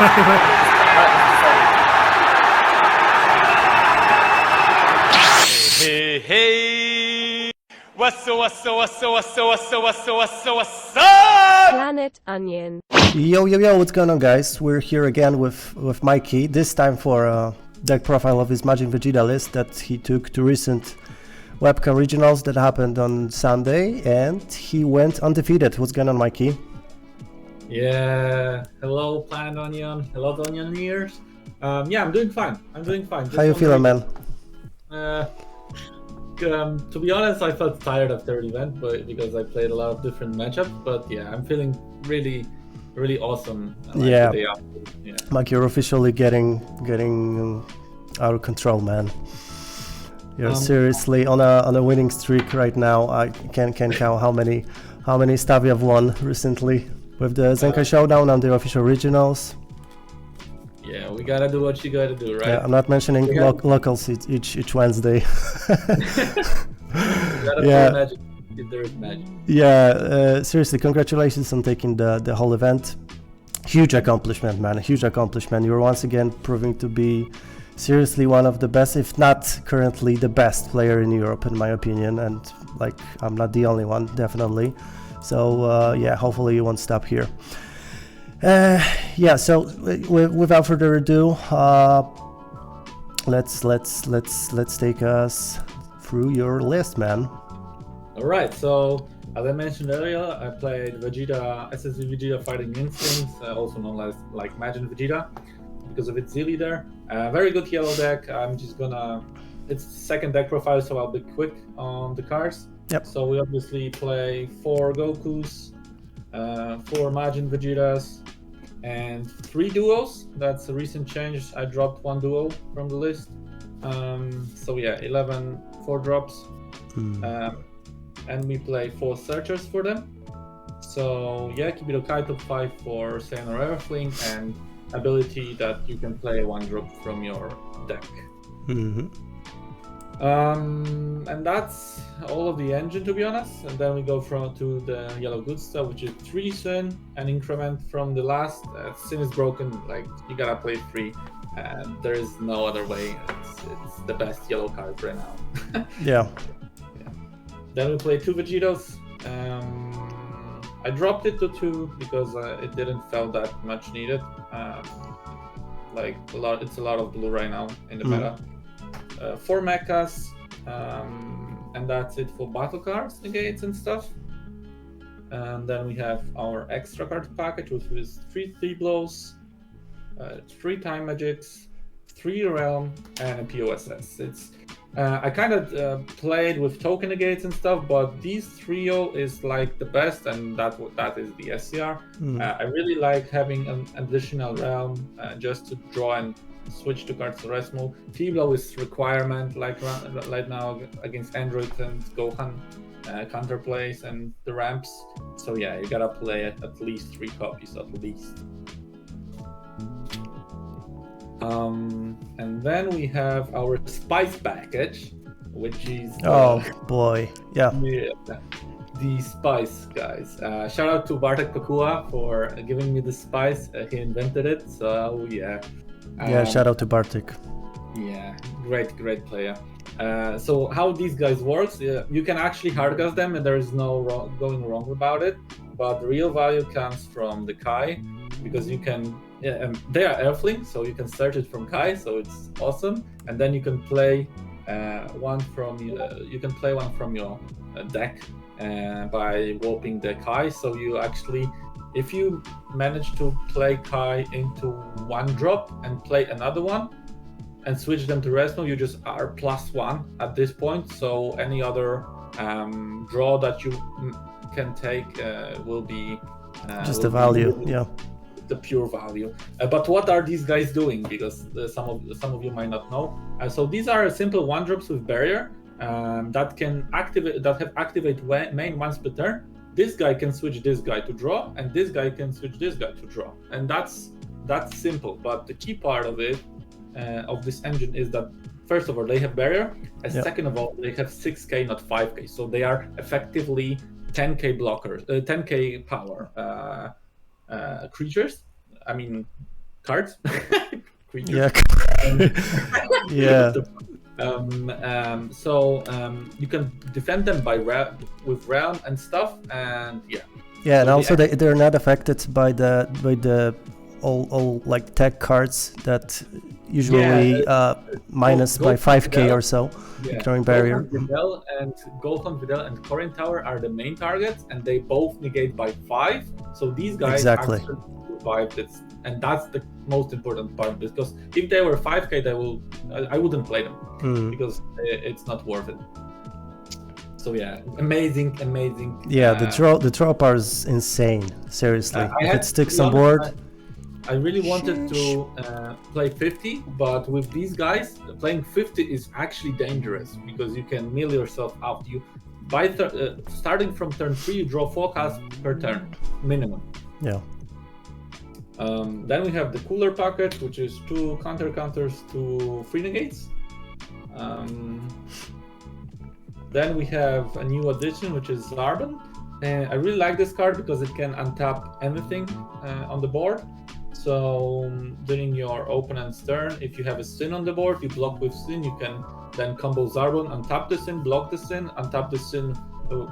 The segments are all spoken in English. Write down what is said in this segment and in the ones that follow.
Hey, hey, wassa-wassa-wassa-wassa-wassa-wassa-wassa-wassa-wassa! Planet Onion. Yo, what's going on, guys? We're here again with Mikey, this time for a deck profile of his Majin Vegeta list that he took to recent webcam regionals that happened on Sunday, and he went undefeated. What's going on, Mikey? Yeah, hello Planet Onion, hello the Onioneers. Yeah, I'm doing fine. Just How you feeling, man? To be honest, I felt tired after the event, but because I played a lot of different matchups. But yeah, I'm feeling really awesome. Yeah. The day after. Yeah. Mike, you're officially getting out of control, man. You're seriously on a winning streak right now. I can't count how many stuff you have won recently with the Zenkai Showdown and the official regionals. Yeah, we gotta do what you gotta do, right? Yeah, I'm not mentioning locals each Wednesday. Gotta Yeah. play Magic if there is magic. Yeah, seriously, congratulations on taking the whole event. Huge accomplishment, man. Huge accomplishment. You're once again proving to be seriously one of the best, if not currently the best player in Europe, in my opinion. And like, I'm not the only one, definitely. So yeah, hopefully you won't stop here. Yeah, so without further ado, let's take us through your list, man. All right, so as I mentioned earlier, I played Vegeta, SSV Vegeta Fighting Instincts, also known as like Majin Vegeta, because of its Z leader. Very good yellow deck. I'm just gonna, it's second deck profile, so I'll be quick on the cards. Yep. So we obviously play 4 Gokus, 4 Majin Vegetas, and 3 duos. That's a recent change. I dropped 1 duo from the list. So yeah, 11 4-drops. And we play 4 searchers for them. So yeah, Kibito Kai top 5 for Sayonara Earthling, and ability that you can play a 1-drop from your deck. And that's all of the engine, to be honest. And then we go to the yellow good stuff, which is 3 Sin, an increment from the last. Sin is broken, like you gotta play 3, and there is no other way. It's the best yellow card right now. Yeah. Then we play 2 Vegetos. I dropped it to 2 because it didn't feel that much needed. Like it's a lot of blue right now in the meta. 4 mechas, and that's it for battle cards, negates and stuff. And then we have our extra card package, which is 3 blows, 3 time magics, 3 realm, and a POSS. It's I kind of played with token negates and stuff, but these trio is like the best, and that is the SCR. I really like having an additional realm just to draw and switch to cards to rest mode. T-blow is requirement, like right now against Android and Gohan counterplays and the ramps. So yeah, you gotta play at least 3 copies at least. And then we have our spice package, which is Oh boy, yeah. The spice, guys. Shout out to Bartek Kokua for giving me the spice. He invented it, so yeah. Yeah, shout out to Bartek. Yeah, great player. So how these guys works? You can actually hardcast them, and there is no going wrong about it. But the real value comes from the Kai, because you can. Yeah, they are Earthling, so you can search it from Kai, so it's awesome. And then you can play one from your deck by warping the Kai. So you actually, if you manage to play Kai into 1-drop and play another one and switch them to rest mode, you just are +1 at this point. So any other draw that you can take will be just the value, yeah. The pure value. But what are these guys doing? Because some of you might not know. So these are simple 1-drops with barrier that can activate main once per turn. This guy can switch this guy to draw, and this guy can switch this guy to draw, and that's simple. But the key part of it, of this engine, is that first of all they have barrier, and second of all they have 6k, not 5k. So they are effectively 10k blockers, 10k power creatures. I mean, cards. Creatures. Yeah. Yeah. So you can defend them with realm and stuff, and yeah. Yeah, and So also they're not affected by the all like tech cards that usually minus by 5k or so, ignoring barrier. Gohan, Videl, and Corin Tower are the main targets, and they both negate by 5. So these guys Exactly. actually survive this, and that's the most important part, because if they were 5k, I wouldn't play them because it's not worth it. So yeah, amazing. Yeah, the draw bar is insane. Seriously, if it sticks on board. I really wanted to play 50, but with these guys, playing 50 is actually dangerous because you can mill yourself out. You starting from turn 3, you draw 4 cards per turn minimum. Yeah. Then we have the cooler package, which is 2 counters, 2 free negates. Then we have a new addition, which is Zarbon. And I really like this card because it can untap anything on the board. So during your opponent's turn, if you have a Sin on the board, you block with Sin, you can then combo Zarbon, untap the Sin, block the Sin, untap the Sin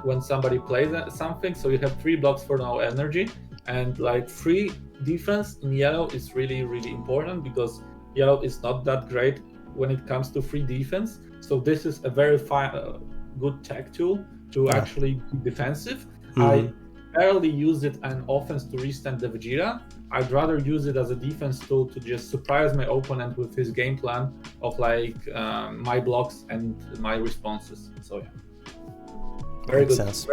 when somebody plays something. So you have 3 blocks for no energy. And like free defense in yellow is really, really important because yellow is not that great when it comes to free defense. So this is a very good tech tool to actually be defensive. I barely use it on offense to restand the Vegeta. I'd rather use it as a defense tool to just surprise my opponent with his game plan of like my blocks and my responses. So yeah, very good stuff.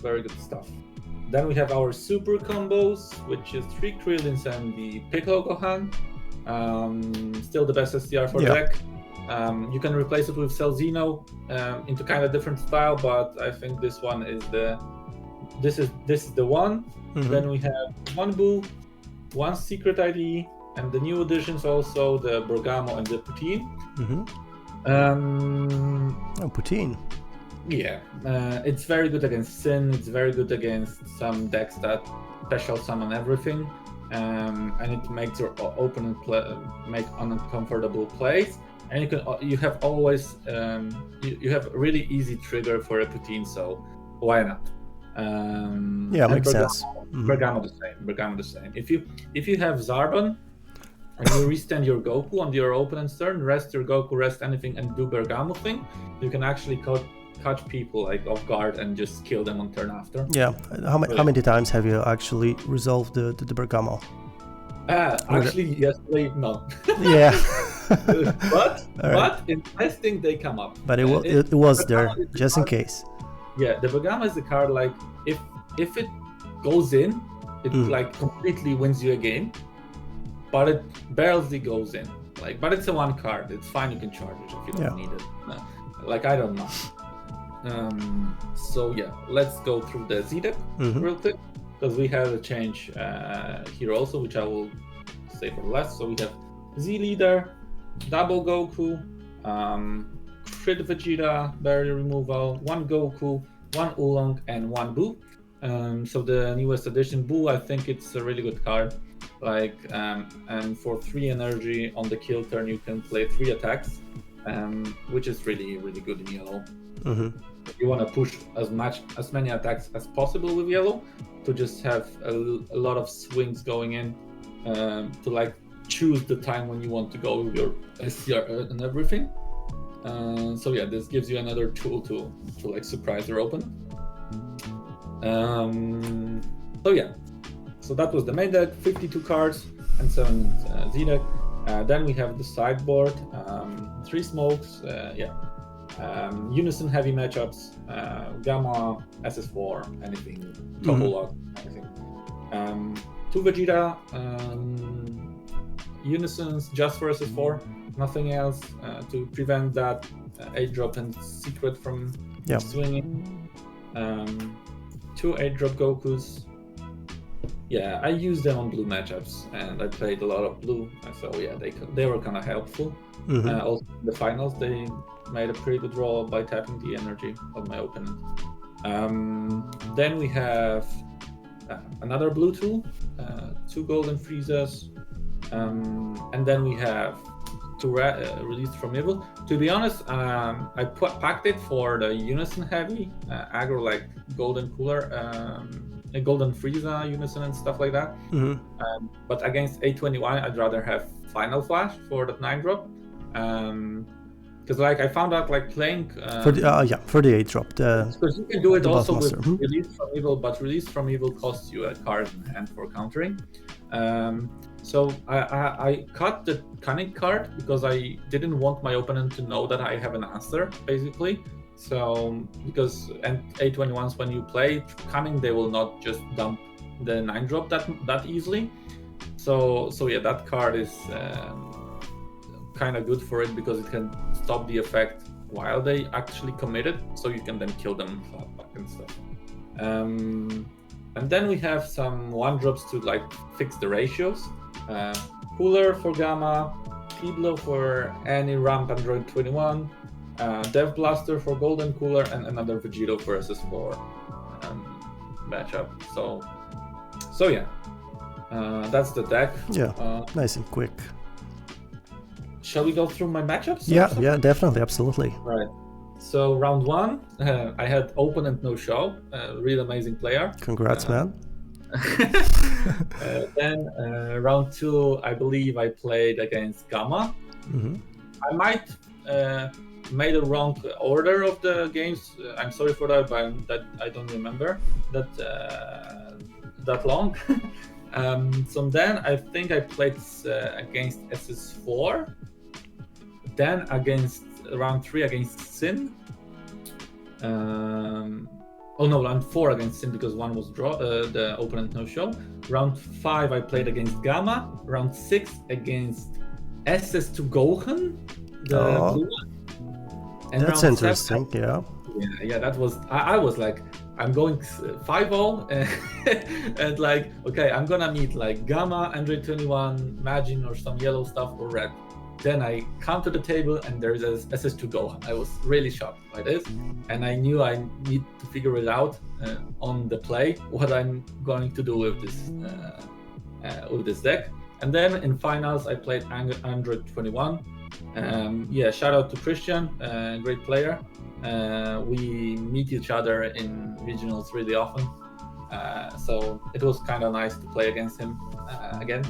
Very good stuff. Then we have our super combos, which is 3 Krillins and the Piccolo Gohan. Still the best STR for deck. You can replace it with Cell Zeno into kind of different style, but I think this one is this is the one. Then we have 1 Boo, 1 Secret ID, and the new additions also the Bergamo and the Poutine. Poutine. Yeah, it's very good against Sin. It's very good against some decks that special summon everything, and it makes your opponent make uncomfortable plays. And you have always you have a really easy trigger for a Poutine, so why not? Yeah, makes sense. Bergamo the same. If you have Zarbon and you restand your Goku on your opponent's turn, rest your Goku, rest anything, and do Bergamo thing, you can actually catch people like off guard and just kill them on turn after. Yeah. How many times have you actually resolved the Bergamo? Actually, yesterday, no. Yeah. but in testing they come up. But it was there just in case. Yeah, the Bergamo is the card like if it goes in, it like completely wins you a game, but it barely goes in. Like, but it's a 1 card. It's fine. You can charge it if you don't need it. Like I don't know. So yeah, let's go through the Z deck real quick because we have a change here also, which I will say for last. So we have Z Leader, Double Goku, Crit Vegeta, Barrier Removal, 1 Goku, 1 Oolong, and 1 Boo. So the newest addition, Boo, I think it's a really good card. Like, and for 3 energy on the kill turn, you can play 3 attacks, which is really, really good in yellow. You want to push as many attacks as possible with yellow to just have a lot of swings going in, to like choose the time when you want to go with your SCR and everything. So yeah, this gives you another tool to like surprise your opponent. So yeah, so that was the main deck, 52 cards and 7 Z deck. Then we have the sideboard, 3 smokes, Unison heavy matchups, Gamma, SS4, anything, Topo Lock, anything. 2 Vegeta, Unisons just for SS4, nothing else to prevent that 8-drop and secret from swinging. 2 8-drop Gokus. Yeah, I used them on blue matchups and I played a lot of blue, so yeah, they were kind of helpful. Also in the finals, they made a pretty good roll by tapping the energy of my opponent. Then we have another blue tool, 2 golden Friezas, And then we have Released from Evil. To be honest, I packed it for the Unison heavy aggro, like Golden Cooler, Golden Frieza, Unison, and stuff like that. But against A21, I'd rather have Final Flash for that 9-drop. Because like I found out like playing for the 8-drop. Because you can do it also with Buffmaster. Release from Evil, but Release from Evil costs you a card in hand for countering. So I cut the Cunning card because I didn't want my opponent to know that I have an answer, basically. So because and A21s, when you play Cunning, they will not just dump the 9-drop that easily. So yeah, that card is kind of good for it because it can stop the effect while they actually commit it, so you can then kill them back and stuff. And then we have some 1-drops to like fix the ratios. Cooler for Gamma, T-Blow for any ramp Android 21, Dev Blaster for Golden Cooler, and another Vegito for SS4 matchup. So yeah, that's the deck. Yeah, nice and quick. Shall we go through my matchups? Yeah, definitely, absolutely. Right. So round 1, I had Open and No Show, real amazing player. Congrats, man. Then round 2, I believe I played against Gamma. I might made a wrong order of the games. I'm sorry for that, but that I don't remember that long. So then I think I played against SS4. Then against round 3 against Sin. Round 4 against Sin because one was draw. The opponent no show. Round 5 I played against Gamma. Round 6 against SS2 Gohan. The blue one. And that's interesting. 7, yeah. That was. I was like, I'm going 5-0 and like, okay, I'm gonna meet like Gamma, Android 21, Majin, or some yellow stuff or red. Then I come to the table and there's a SS2 Gohan. I was really shocked by this, and I knew I need to figure it out on the play what I'm going to do with this deck. And then in finals I played Android 21. Shout out to Christian, great player. We meet each other in regionals really often, so it was kind of nice to play against him again.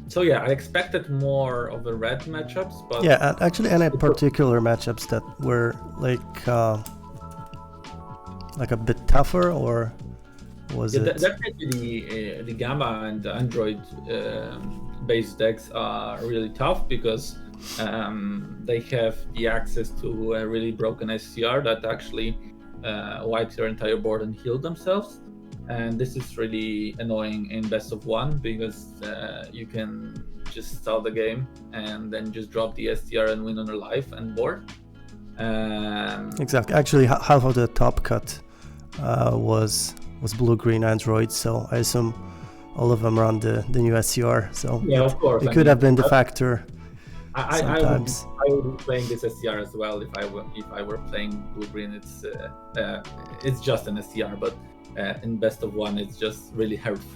So yeah, I expected more of the red matchups, but yeah, actually, any particular matchups that were like a bit tougher, or was it? Definitely the Gamma and the Android based decks are really tough because they have the access to a really broken SCR that actually wipes your entire board and heal themselves. And this is really annoying in best of 1 because you can just start the game and then just drop the STR and win on your life and board. Exactly. Actually, half of the top cut was blue-green Android, so I assume all of them run the new SCR. So yeah, of course. It could have been the factor. Sometimes I would be playing this SCR as well if I were playing blue-green. It's just an SCR, but in best of 1 it's just really hurtful.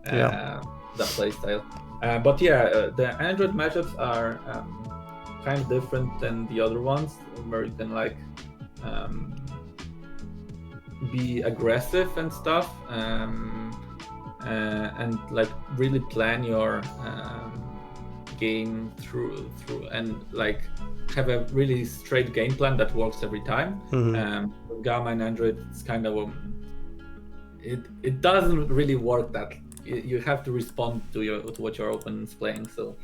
That play style. But yeah, the Android matchups are kind of different than the other ones, where you can like be aggressive and stuff, and like really plan your game through and like have a really straight game plan that works every time. With Gamma and Android, it's kind of it doesn't really work that you have to respond to what your opponent's playing. So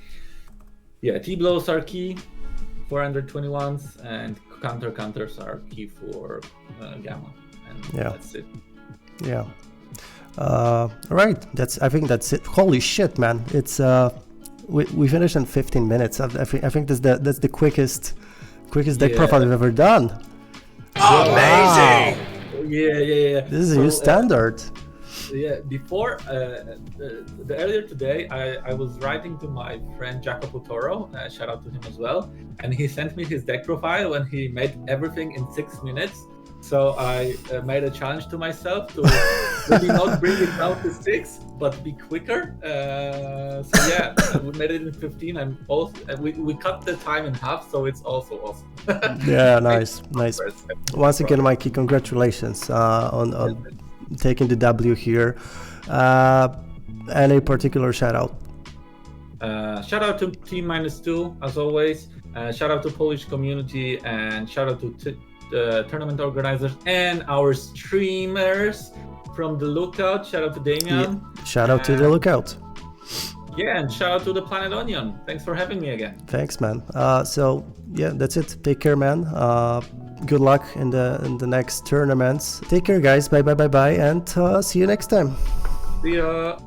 yeah, T-blows are key for Android 21s, and counters are key for Gamma, and that's it. Yeah. All right, I think that's it. Holy shit, man! It's we finished in 15 minutes. I think that's the quickest deck profile we've ever done. Amazing! Wow. Yeah. This is a new standard. Before the earlier today, I was writing to my friend Jacopo Toro, shout out to him as well, and he sent me his deck profile when he made everything in 6 minutes. So I made a challenge to myself to really not bring it down to 6, but be quicker. So yeah, we made it in 15. We cut the time in half, so it's also awesome. Yeah, nice. Once again, Mikey, congratulations on taking the W here. Any particular shout out? Shout out to Team -2 as always. Shout out to Polish community, and shout out to the tournament organizers and our streamers from the Lookout. Shout out to Damian. Yeah. Shout out to the Lookout. Yeah, and shout out to the Planet Onion. Thanks for having me again. Thanks, man. So yeah, that's it. Take care, man. Good luck in the next tournaments. Take care, guys. Bye, and see you next time. See ya.